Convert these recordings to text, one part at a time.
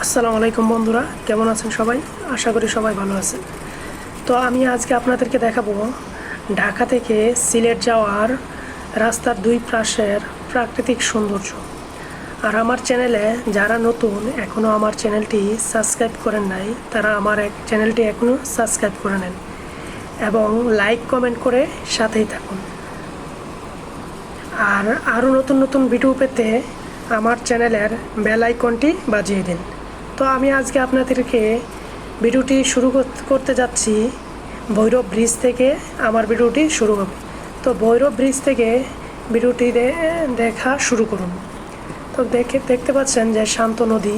আসসালামু আলাইকুম বন্ধুরা, কেমন আছেন সবাই? আশা করি সবাই ভালো আছেন। তো আমি আজকে আপনাদেরকে দেখাবো ঢাকা থেকে সিলেট যাওয়ার রাস্তার দুই পাশের প্রাকৃতিক সৌন্দর্য। আর আমার চ্যানেলে যারা নতুন, এখনও আমার চ্যানেলটি সাবস্ক্রাইব করেন নাই, তারা আমার চ্যানেলটি এখনও সাবস্ক্রাইব করে নেন এবং লাইক কমেন্ট করে সাথেই থাকুন। আর আরও নতুন নতুন ভিডিও পেতে আমার চ্যানেলের বেল আইকনটি বাজিয়ে দিন। তো আমি আজকে আপনাদেরকে ভিডিওটি শুরু করতে যাচ্ছি ভৈরব ব্রিজ থেকে। আমার ভিডিওটি শুরু হবে। তো ভৈরব ব্রিজ থেকে ভিডিওটি দেখা শুরু করুন। তো দেখতে পাচ্ছেন যে শান্ত নদী।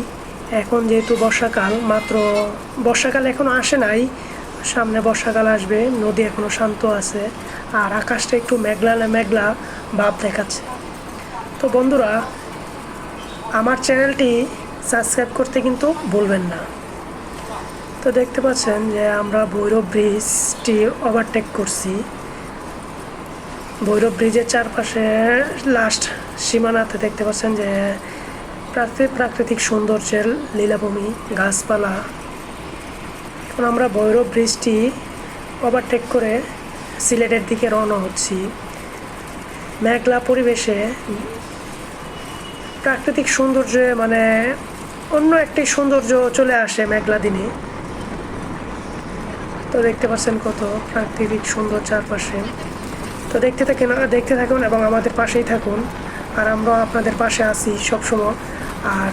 এখন যেহেতু বর্ষাকাল, মাত্র বর্ষাকাল এখনও আসে নাই, সামনে বর্ষাকাল আসবে, নদী এখনও শান্ত আছে আর আকাশটা একটু মেঘলা মেঘলা ভাব দেখাচ্ছে। তো বন্ধুরা, আমার চ্যানেলটি সাবস্ক্রাইব করতে কিন্তু ভুলবেন না। তো দেখতে পাচ্ছেন যে আমরা ভৈরব ব্রিজটি ওভারটেক করছি। ভৈরব ব্রিজের চারপাশে লাস্ট সীমানাতে দেখতে পাচ্ছেন যে প্রাকৃতিক সৌন্দর্যের লীলাভূমি, গাছপালা। এখন আমরা ভৈরব ব্রিজটি ওভারটেক করে সিলেটের দিকে রওনা হচ্ছি। মেঘলা পরিবেশে প্রাকৃতিক সৌন্দর্যে মানে অন্য একটি সৌন্দর্য চলে আসে মেঘলা দিনে। তো দেখতে পাচ্ছেন কত প্রাকৃতিক সুন্দর চারপাশে। তো দেখতে থাকুন এবং আমাদের পাশেই থাকুন। আর আমরা আপনাদের পাশে আছি সবসময়। আর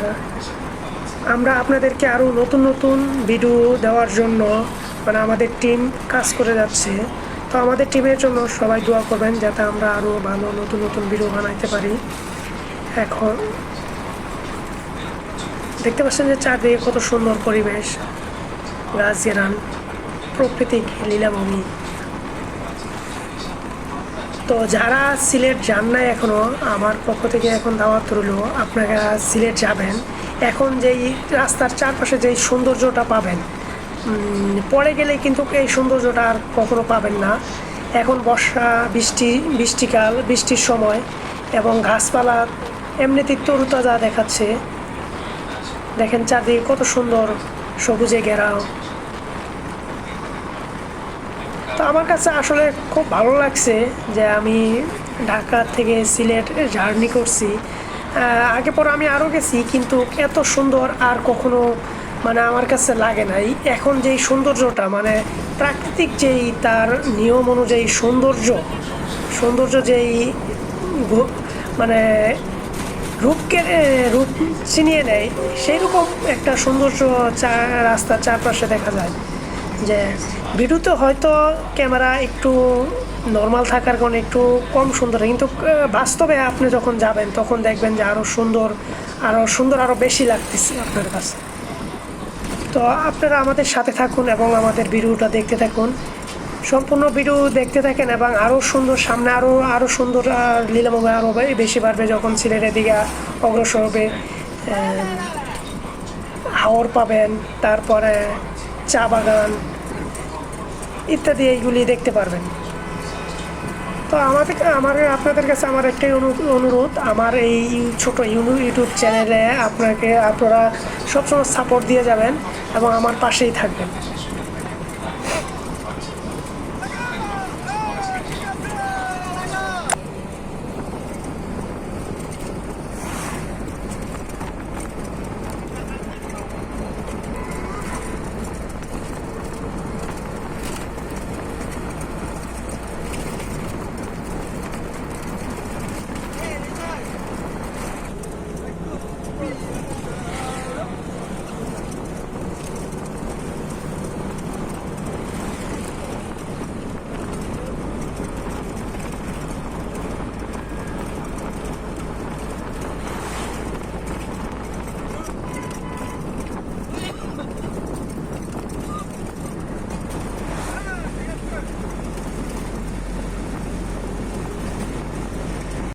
আমরা আপনাদেরকে আরও নতুন নতুন ভিডিও দেওয়ার জন্য মানে আমাদের টিম কাজ করে যাচ্ছে। তো আমাদের টিমের জন্য সবাই দোয়া করবেন যাতে আমরা আরও ভালো নতুন নতুন ভিডিও বানাইতে পারি। এখন দেখতে পাচ্ছেন যে চারদিকে কত সুন্দর পরিবেশ, গাছ-গাছালি, প্রাকৃতিক লীলাভূমি। তো যারা সিলেট যান নাই এখনও, আমার পক্ষ থেকে এখন দাওয়াত রইল, আপনারা সিলেট যাবেন। এখন যেই রাস্তার চারপাশে যেই সৌন্দর্যটা পাবেন, পরে গেলে কিন্তু এই সৌন্দর্যটা আর কখনো পাবেন না। এখন বৃষ্টিকাল, বৃষ্টির সময় এবং গাছপালা এমনিতেই তরুতাজা দেখাচ্ছে। দেখেন চারদিকে কত সুন্দর সবুজে ঘেরাও। তো আমার কাছে আসলে খুব ভালো লাগছে যে আমি ঢাকা থেকে সিলেট জার্নি করছি। আগে পরে আমি আরও গেছি, কিন্তু এত সুন্দর আর কখনো মানে আমার কাছে লাগে নাই। এখন যেই সৌন্দর্যটা মানে প্রাকৃতিক যেই তার নিয়ম অনুযায়ী সৌন্দর্য যেই মানে রূপ ছিনিয়ে নেয়, সেই রকম একটা সৌন্দর্য রাস্তার চারপাশে দেখা যায়। যে ভিডিওতে হয়তো ক্যামেরা একটু নর্মাল থাকার কারণে একটু কম সুন্দর, কিন্তু বাস্তবে আপনি যখন যাবেন তখন দেখবেন যে আরও সুন্দর আরও বেশি লাগতেছে আপনার কাছে। তো আপনারা আমাদের সাথে থাকুন এবং আমাদের ভিডিওটা দেখতে থাকুন, সম্পূর্ণ ভিডিও দেখতে থাকেন এবং আরও সুন্দর সামনে আরও সুন্দর লীলাভূমি আরও বেশি বাড়বে যখন সিলেটের দিকে অগ্রসর হবে। হাওর পাবেন, তারপরে চা বাগান ইত্যাদি এইগুলি দেখতে পারবেন। তো আপনাদের কাছে আমার একটাই অনুরোধ, আমার এই ছোট ইউটিউব চ্যানেলে আপনারা সবসময় সাপোর্ট দিয়ে যাবেন এবং আমার পাশেই থাকবেন।